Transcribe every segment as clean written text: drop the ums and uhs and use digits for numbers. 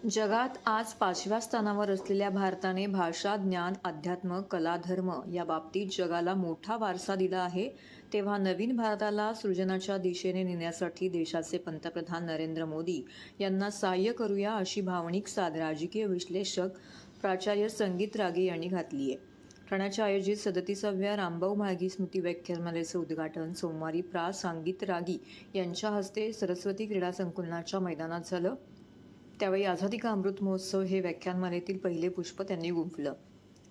जगात आज 5व्या स्थानावर असलेल्या भारताने भाषा, ज्ञान, अध्यात्म, कला, धर्म या बाबतीत जगाला मोठा वारसा दिला आहे. तेव्हा नवीन भारताला सृजनाच्या दिशेने नेण्यासाठी देशाचे पंतप्रधान नरेंद्र मोदी यांना सहाय्य करूया, अशी भावनिक साद राजकीय विश्लेषक प्राचार्य संगीत रागे यांनी घातली आहे. ठाण्याच्या आयोजित 37व्या रामभाऊ म्हाळगी स्मृती व्याख्यानमालेचं उद्घाटन सोमवारी संगीत रागी यांच्या हस्ते सरस्वती क्रीडा संकुलाच्या मैदानात झालं. त्यावेळी आझादी का अमृत महोत्सव हे व्याख्यानमालेतील पहिले पुष्प त्यांनी गुंफलं.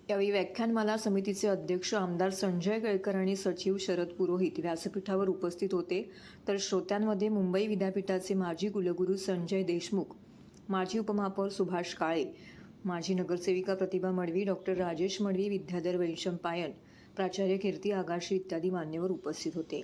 यावेळी व्याख्यानमाला समितीचे अध्यक्ष आमदार संजय केळकर आणि सचिव शरद पुरोहित व्यासपीठावर उपस्थित होते. तर श्रोत्यांमध्ये मुंबई विद्यापीठाचे माजी कुलगुरू संजय देशमुख, माजी उपमहापौर सुभाष काळे, माजी नगरसेविका प्रतिभा मडवी, डॉक्टर राजेश मडवी, विद्याधर वैशम पायन, प्राचार्य कीर्ती आगाशी इत्यादी मान्यवर उपस्थित होते.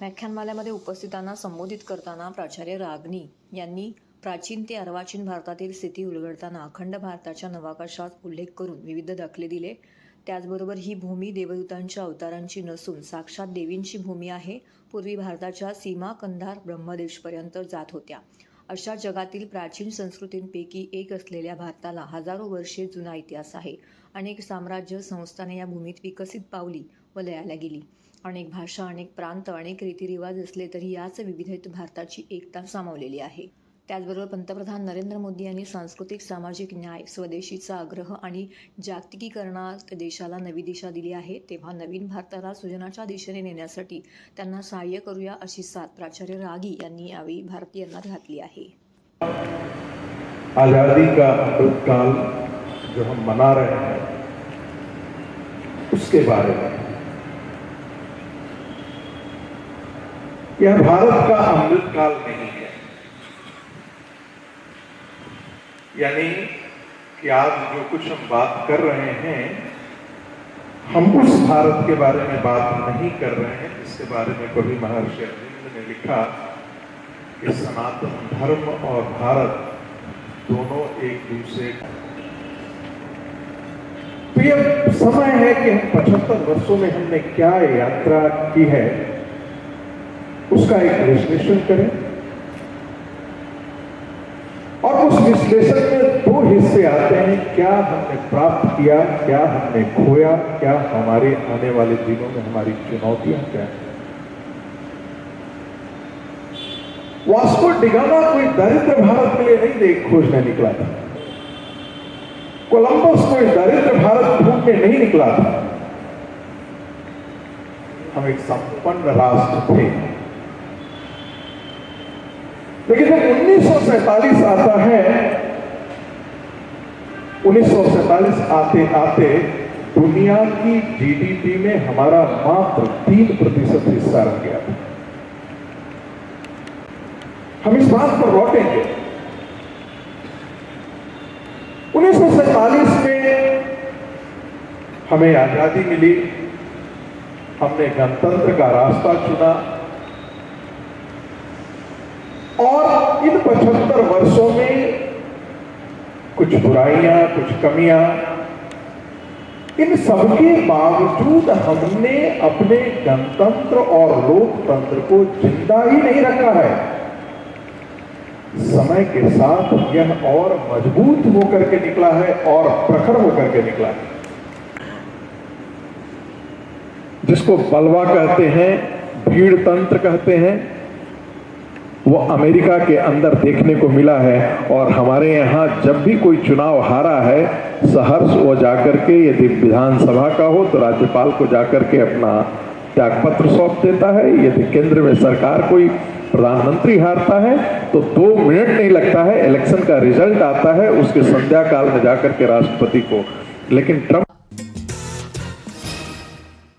व्याख्यानमाल्यामध्ये उपस्थितांना संबोधित करताना प्राचार्य रागनी यांनी प्राचीन ते अर्वाचीन भारतातील स्थिती उलगडताना अखंड भारताच्या नवाकाशात उल्लेख करून विविध दाखले दिले. त्याचबरोबर ही भूमी देवदूतांच्या अवतारांची नसून साक्षात देवींची भूमी आहे. पूर्वी भारताच्या सीमा कंधार ब्रह्मदेशपर्यंत जात होत्या. अशा जगातील प्राचीन संस्कृतींपैकी एक असलेल्या भारताला हजारो वर्षे जुना इतिहास आहे. अनेक साम्राज्य संस्थाने या भूमीत विकसित पावली व लयाला गेली. अनेक भाषा, अनेक प्रांत, अनेक रीतिरिवाज असले तरी याच विविधतेत भारताची एकता सामावलेली आहे. त्याचबरोबर पंतप्रधान नरेंद्र मोदी यांनी सांस्कृतिक सामाजिक न्याय, स्वदेशीचा आग्रह आणि जागतिकीकरणात देशाला नवी दिशा दिली आहे. तेव्हा नवीन भारताला सृजनाच्या दिशेने नेण्यासाठी त्यांना सहाय्य करूया, अशी साद प्राचार्य रागी यांनी यावेळी भारतीयांना घातली आहे. आजादी का अमृत काल जो हम मना रहे हैं उसके बारे में, यह भारत का अमृत काल नहीं है। यानी कि आज जो कुछ हम बात कर रहे हैं, हम उस भारत के बारे में बात नहीं कर रहे हैं जिसके बारे में कभी महर्षि अरविंद ने लिखा कि सनातन धर्म और भारत दोनों एक दूसरे। तो यह समय है कि हम 75 वर्षों में हमने क्या यात्रा की है उसका एक विश्लेषण करें, और उस विश्लेषण में दो हिस्से आते हैं: क्या हमने प्राप्त किया, क्या हमने खोया, क्या हमारे आने वाले दिनों में हमारी चुनौतियां क्या हैं। वास्को डिगामा कोई दरिद्र भारत के लिए नहीं खोजने निकला था। कोलंबस कोई दरिद्र भारत ढूंढने नहीं निकला था। हम एक संपन्न राष्ट्र थे। लेकिन जब 1947 आता है, 1947 आते आते दुनिया की जीडीपी में हमारा मात्र 3% हिस्सा रह गया था। हम इस बात पर लौटेंगे। 1947 में हमें आजादी मिली, हमने गणतंत्र का रास्ता चुना, और इन 75 वर्षों में कुछ बुराइयां, कुछ कमियां, इन सबके बावजूद हमने अपने गणतंत्र और लोकतंत्र को जिंदा ही नहीं रखा है। समय के साथ यह और मजबूत होकर के निकला है और प्रखर होकर के निकला है। जिसको बलवा कहते हैं, भीड़ तंत्र कहते हैं, वो अमेरिका के अंदर देखने को मिला है। और हमारे यहाँ जब भी कोई चुनाव हारा है, सहर्ष वो जाकर के, यदि विधानसभा का हो तो राज्यपाल को जाकर के अपना त्यागपत्र सौंप देता है। यदि केंद्र में सरकार कोई प्रधानमंत्री हारता है तो 2 मिनट नहीं लगता है, इलेक्शन का रिजल्ट आता है, उसके संध्या काल में जाकर के राष्ट्रपति को। लेकिन ट्रंप